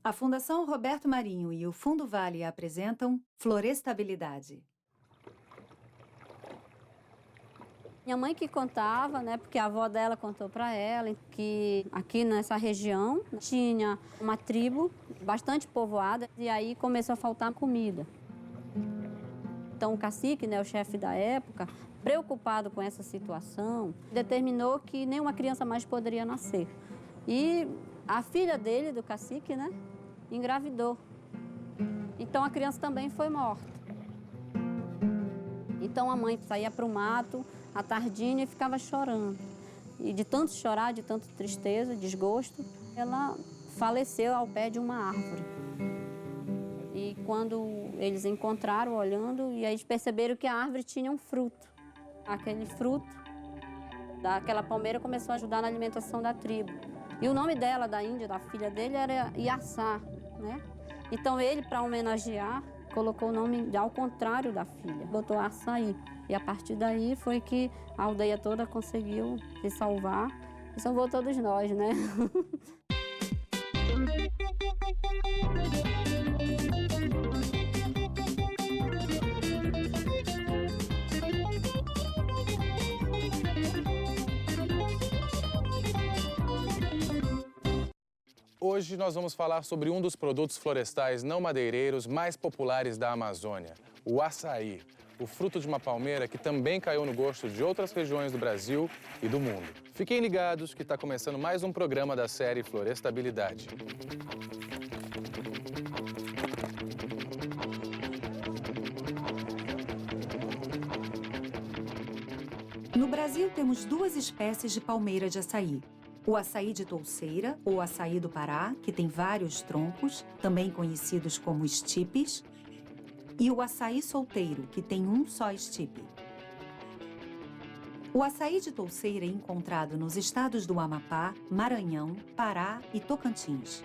A Fundação Roberto Marinho e o Fundo Vale apresentam Florestabilidade. Minha mãe que contava, né, porque a avó dela contou para ela que aqui nessa região tinha uma tribo bastante povoada e aí começou a faltar comida. Então o cacique, né, o chefe da época, preocupado com essa situação, determinou que nenhuma criança mais poderia nascer. E a filha dele, do cacique, né, engravidou. Então a criança também foi morta. Então a mãe saía para o mato à tardinha e ficava chorando. E de tanto chorar, de tanta tristeza, desgosto, ela faleceu ao pé de uma árvore. E quando eles encontraram, olhando, e aí eles perceberam que a árvore tinha um fruto. Aquele fruto daquela palmeira começou a ajudar na alimentação da tribo. E o nome dela, da Índia, da filha dele, era Iaçá, né? Então ele, para homenagear, colocou o nome ao contrário da filha, botou Açaí. E a partir daí foi que a aldeia toda conseguiu se salvar e salvou todos nós, né? Hoje nós vamos falar sobre um dos produtos florestais não madeireiros mais populares da Amazônia, o açaí, o fruto de uma palmeira que também caiu no gosto de outras regiões do Brasil e do mundo. Fiquem ligados que está começando mais um programa da série Florestabilidade. No Brasil, temos duas espécies de palmeira de açaí. O açaí de touceira, ou açaí do Pará, que tem vários troncos, também conhecidos como estipes, e o açaí solteiro, que tem um só estipe. O açaí de touceira é encontrado nos estados do Amapá, Maranhão, Pará e Tocantins.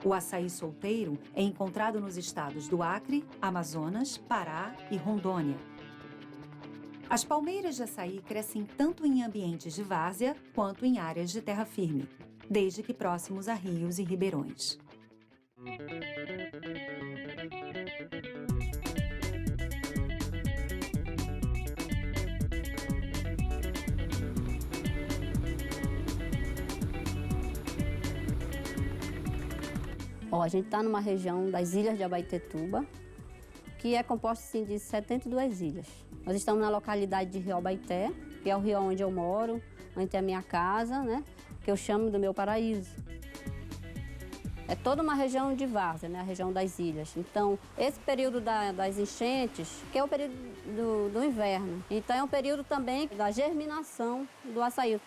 O açaí solteiro é encontrado nos estados do Acre, Amazonas, Pará e Rondônia. As palmeiras de açaí crescem tanto em ambientes de várzea quanto em áreas de terra firme, desde que próximos a rios e ribeirões. A gente está numa região das ilhas de Abaetetuba, que é composta assim, de 72 ilhas. Nós estamos na localidade de Rio Abaeté, que é o rio onde eu moro, onde tem a minha casa, né, que eu chamo do meu paraíso. É toda uma região de várzea, né, a região das ilhas. Então, esse período das enchentes, que é o período do inverno, então é um período também da germinação do açaí.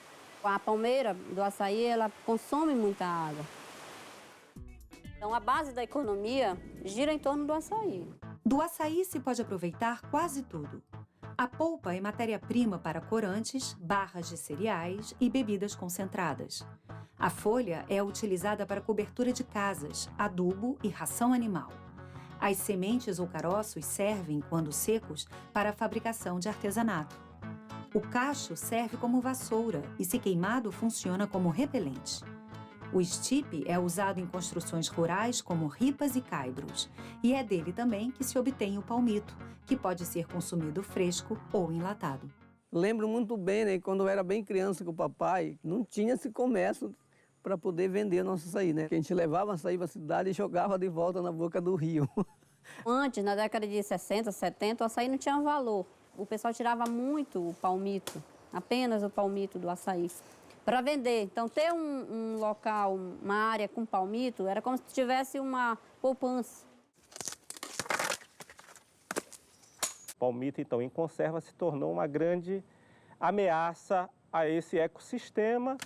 A palmeira do açaí, ela consome muita água. Então, a base da economia gira em torno do açaí. Do açaí se pode aproveitar quase tudo. A polpa é matéria-prima para corantes, barras de cereais e bebidas concentradas. A folha é utilizada para cobertura de casas, adubo e ração animal. As sementes ou caroços servem, quando secos, para a fabricação de artesanato. O cacho serve como vassoura e, se queimado, funciona como repelente. O estipe é usado em construções rurais como ripas e caibros, e é dele também que se obtém o palmito, que pode ser consumido fresco ou enlatado. Lembro muito bem, né, quando eu era bem criança com o papai, não tinha esse comércio para poder vender nosso açaí, né? Que a gente levava açaí para a cidade e jogava de volta na boca do rio. Antes, na década de 60, 70, o açaí não tinha valor. O pessoal tirava muito o palmito, apenas o palmito do açaí, para vender. Então, ter um local, uma área com palmito, era como se tivesse uma poupança. O palmito, então, em conserva, se tornou uma grande ameaça a esse ecossistema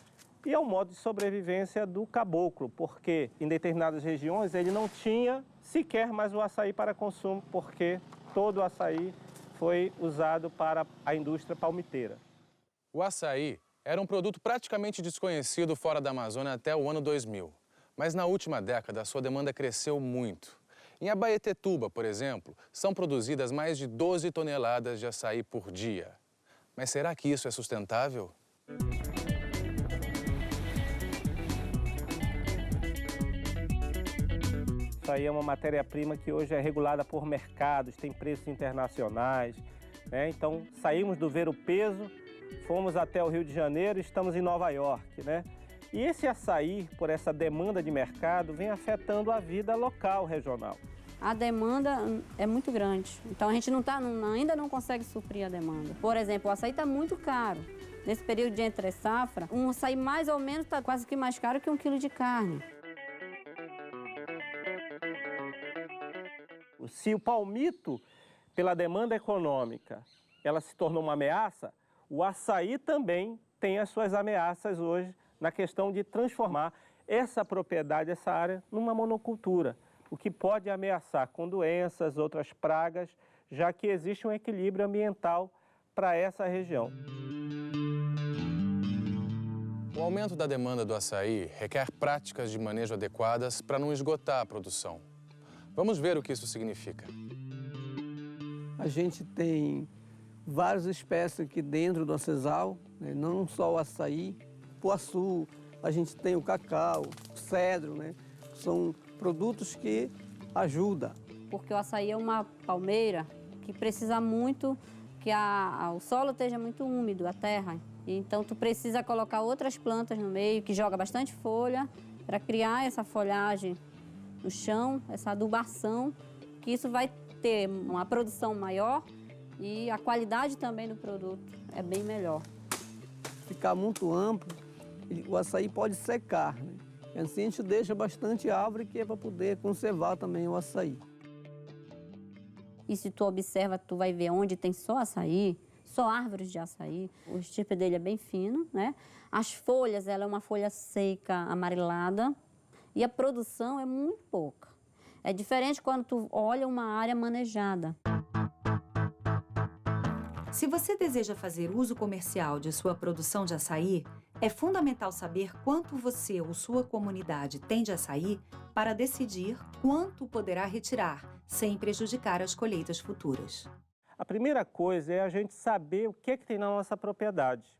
e ao modo de sobrevivência do caboclo, porque em determinadas regiões ele não tinha sequer mais o açaí para consumo, porque todo o açaí foi usado para a indústria palmiteira. O açaí era um produto praticamente desconhecido fora da Amazônia até o ano 2000. Mas na última década, sua demanda cresceu muito. Em Abaetetuba, por exemplo, são produzidas mais de 12 toneladas de açaí por dia. Mas será que isso é sustentável? Isso aí é uma matéria-prima que hoje é regulada por mercados, tem preços internacionais, né? Então, saímos do Ver-o-Peso, fomos até o Rio de Janeiro e estamos em Nova York, né? E esse açaí, por essa demanda de mercado, vem afetando a vida local, regional. A demanda é muito grande, então a gente ainda não consegue suprir a demanda. Por exemplo, o açaí está muito caro. Nesse período de entre safra, um açaí mais ou menos está quase que mais caro que 1 quilo de carne. Se o palmito, pela demanda econômica, ela se tornou uma ameaça, o açaí também tem as suas ameaças hoje na questão de transformar essa propriedade, essa área, numa monocultura, o que pode ameaçar com doenças, outras pragas, já que existe um equilíbrio ambiental para essa região. O aumento da demanda do açaí requer práticas de manejo adequadas para não esgotar a produção. Vamos ver o que isso significa. A gente tem várias espécies aqui dentro do Acesal, né? Não só o açaí, o poaçu, a gente tem o cacau, o cedro, né? São produtos que ajudam. Porque o açaí é uma palmeira que precisa muito que o solo esteja muito úmido, a terra. Então, tu precisa colocar outras plantas no meio, que joga bastante folha, para criar essa folhagem no chão, essa adubação, que isso vai ter uma produção maior e a qualidade também do produto é bem melhor. Ficar muito amplo, o açaí pode secar, né? Assim a gente deixa bastante árvore, que é para poder conservar também o açaí. E se tu observa, tu vai ver onde tem só açaí, só árvores de açaí. O estipe dele é bem fino, né? As folhas, ela é uma folha seca, amarelada, e a produção é muito pouca. É diferente quando tu olha uma área manejada. Se você deseja fazer uso comercial de sua produção de açaí, é fundamental saber quanto você ou sua comunidade tem de açaí para decidir quanto poderá retirar, sem prejudicar as colheitas futuras. A primeira coisa é a gente saber o que tem na nossa propriedade.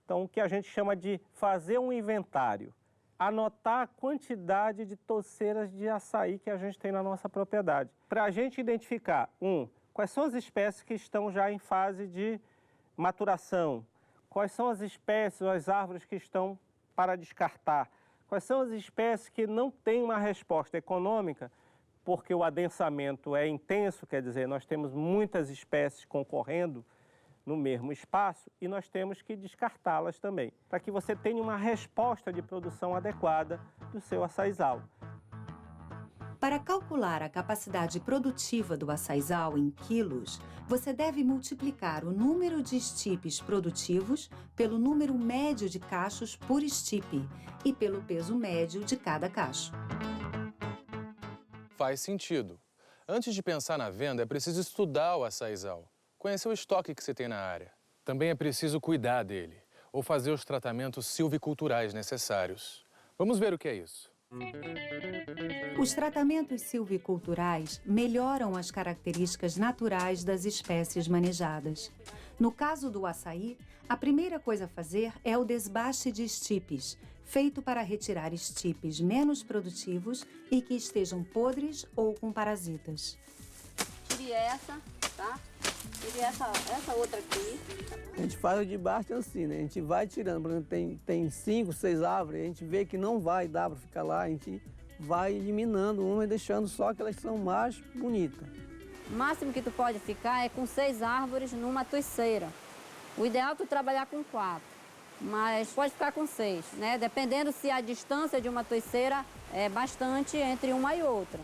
Então, o que a gente chama de fazer um inventário. Anotar a quantidade de toceiras de açaí que a gente tem na nossa propriedade. Para a gente identificar, quais são as espécies que estão já em fase de maturação, quais são as espécies, as árvores que estão para descartar, quais são as espécies que não têm uma resposta econômica, porque o adensamento é intenso, quer dizer, nós temos muitas espécies concorrendo no mesmo espaço e nós temos que descartá-las também, para que você tenha uma resposta de produção adequada do seu açaizal. Para calcular a capacidade produtiva do açaizal em quilos, você deve multiplicar o número de estipes produtivos pelo número médio de cachos por estipe e pelo peso médio de cada cacho. Faz sentido. Antes de pensar na venda, é preciso estudar o açaizal, conhecer o estoque que você tem na área. Também é preciso cuidar dele, ou fazer os tratamentos silviculturais necessários. Vamos ver o que é isso. Os tratamentos silviculturais melhoram as características naturais das espécies manejadas. No caso do açaí, a primeira coisa a fazer é o desbaste de estipes, feito para retirar estipes menos produtivos e que estejam podres ou com parasitas. Tire essa, tá? Tire essa outra aqui. A gente faz o debaste assim, né? A gente vai tirando, por exemplo, tem 5, 6 árvores, a gente vê que não vai dar para ficar lá, a gente vai eliminando uma e deixando só aquelas que são mais bonitas. O máximo que tu pode ficar é com 6 árvores numa tuiceira. O ideal é tu trabalhar com 4, mas pode ficar com 6, né? Dependendo se a distância de uma tuiceira é bastante entre uma e outra.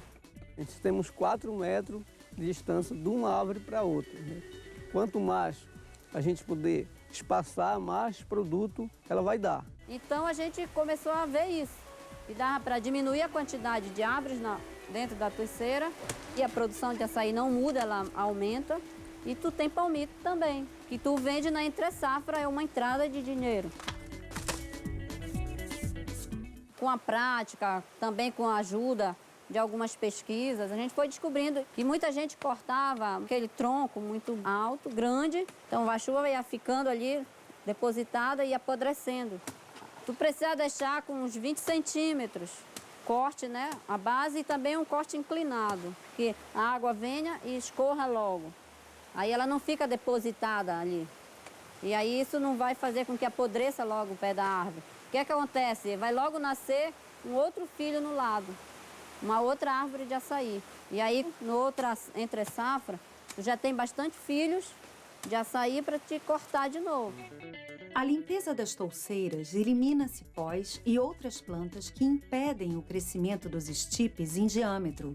A gente temos 4 metros de distância de uma árvore para outra, né? Quanto mais a gente puder espaçar, mais produto ela vai dar. Então a gente começou a ver isso. E dava para diminuir a quantidade de árvores dentro da tuiceira e a produção de açaí não muda, ela aumenta. E tu tem palmito também, que tu vende na entre-safra, é uma entrada de dinheiro. Com a prática, também com a ajuda de algumas pesquisas, a gente foi descobrindo que muita gente cortava aquele tronco muito alto, grande, então a chuva ia ficando ali depositada e apodrecendo. Tu precisa deixar com uns 20 centímetros corte, né, a base e também um corte inclinado, que a água venha e escorra logo. Aí ela não fica depositada ali. E aí isso não vai fazer com que apodreça logo o pé da árvore. O que é que acontece? Vai logo nascer um outro filho no lado, uma outra árvore de açaí. E aí, no outra entre safra, tu já tem bastante filhos de açaí para te cortar de novo. A limpeza das touceiras elimina cipós e outras plantas que impedem o crescimento dos estipes em diâmetro.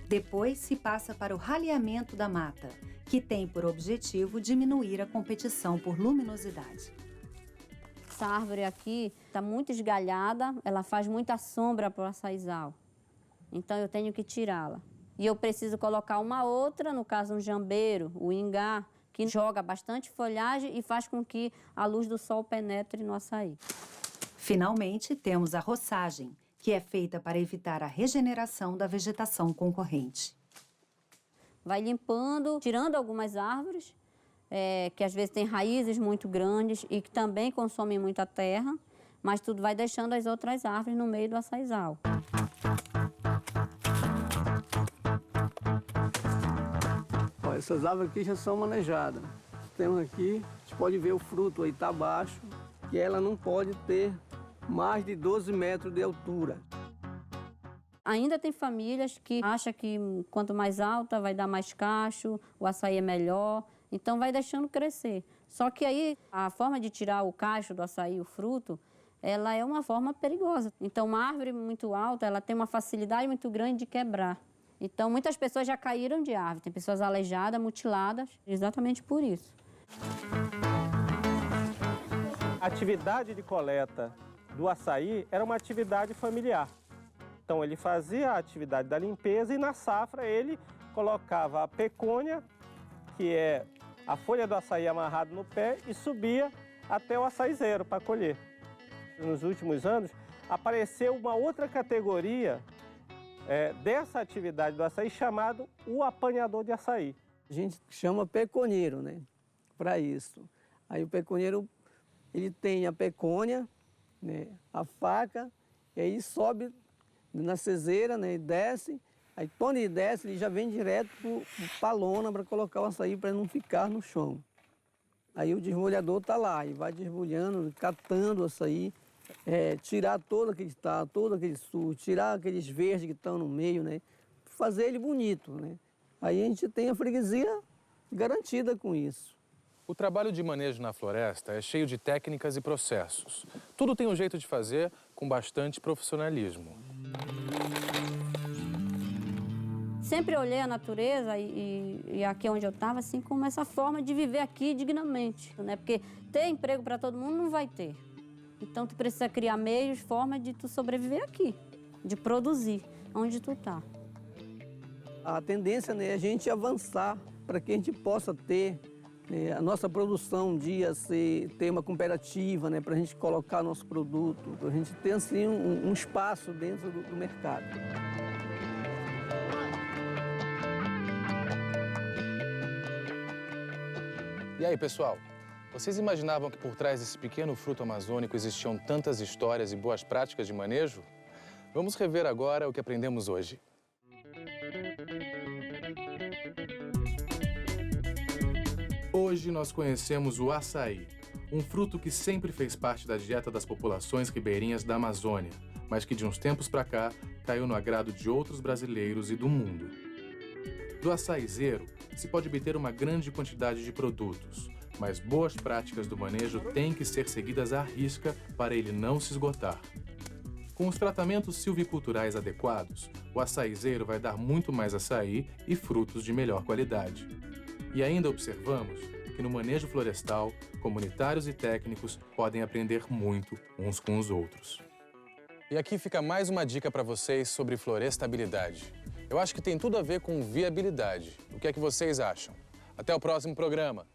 Depois se passa para o raleamento da mata, que tem por objetivo diminuir a competição por luminosidade. Essa árvore aqui está muito esgalhada, ela faz muita sombra para o açaizal. Então eu tenho que tirá-la. E eu preciso colocar uma outra, no caso um jambeiro, o ingá, que joga bastante folhagem e faz com que a luz do sol penetre no açaí. Finalmente, temos a roçagem, que é feita para evitar a regeneração da vegetação concorrente. Vai limpando, tirando algumas árvores, que às vezes têm raízes muito grandes e que também consomem muita terra, mas tudo vai deixando as outras árvores no meio do açaizal. Ó, essas árvores aqui já são manejadas. Temos aqui, a gente pode ver o fruto aí está baixo, que ela não pode ter mais de 12 metros de altura. Ainda tem famílias que acham que quanto mais alta vai dar mais cacho, o açaí é melhor, então vai deixando crescer. Só que aí a forma de tirar o cacho do açaí, o fruto, ela é uma forma perigosa. Então uma árvore muito alta, ela tem uma facilidade muito grande de quebrar. Então muitas pessoas já caíram de árvore, tem pessoas aleijadas, mutiladas, exatamente por isso. A atividade de coleta do açaí era uma atividade familiar. Então ele fazia a atividade da limpeza e na safra ele colocava a pecônia, que é a folha do açaí amarrada no pé, e subia até o açaizeiro para colher. Nos últimos anos apareceu uma outra categoria dessa atividade do açaí chamado o apanhador de açaí. A gente chama peconeiro, né, para isso. Aí o peconeiro, ele tem a pecônia, né, a faca, e aí sobe na ceseira, né, e desce. Aí quando ele desce, ele já vem direto para a lona para colocar o açaí para não ficar no chão. Aí o desmolhador está lá e vai desmolhando, catando o açaí, tirar todo aquele estado, todo aquele suco, tirar aqueles verdes que estão no meio, né, fazer ele bonito, né. Aí a gente tem a freguesia garantida com isso. O trabalho de manejo na floresta é cheio de técnicas e processos. Tudo tem um jeito de fazer com bastante profissionalismo. Sempre olhei a natureza e aqui onde eu estava, assim, como essa forma de viver aqui dignamente, né? Porque ter emprego para todo mundo não vai ter. Então, tu precisa criar meios, formas de tu sobreviver aqui, de produzir onde tu tá. A tendência, né, é a gente avançar para que a gente possa ter a nossa produção um dia ter uma cooperativa, né, para a gente colocar nosso produto, para a gente ter assim, um espaço dentro do mercado. E aí, pessoal? Vocês imaginavam que por trás desse pequeno fruto amazônico existiam tantas histórias e boas práticas de manejo? Vamos rever agora o que aprendemos hoje. Hoje nós conhecemos o açaí, um fruto que sempre fez parte da dieta das populações ribeirinhas da Amazônia, mas que de uns tempos para cá caiu no agrado de outros brasileiros e do mundo. Do açaizeiro se pode obter uma grande quantidade de produtos, mas boas práticas do manejo têm que ser seguidas à risca para ele não se esgotar. Com os tratamentos silviculturais adequados, o açaizeiro vai dar muito mais açaí e frutos de melhor qualidade. E ainda observamos que no manejo florestal, comunitários e técnicos podem aprender muito uns com os outros. E aqui fica mais uma dica para vocês sobre florestabilidade. Eu acho que tem tudo a ver com viabilidade. O que é que vocês acham? Até o próximo programa!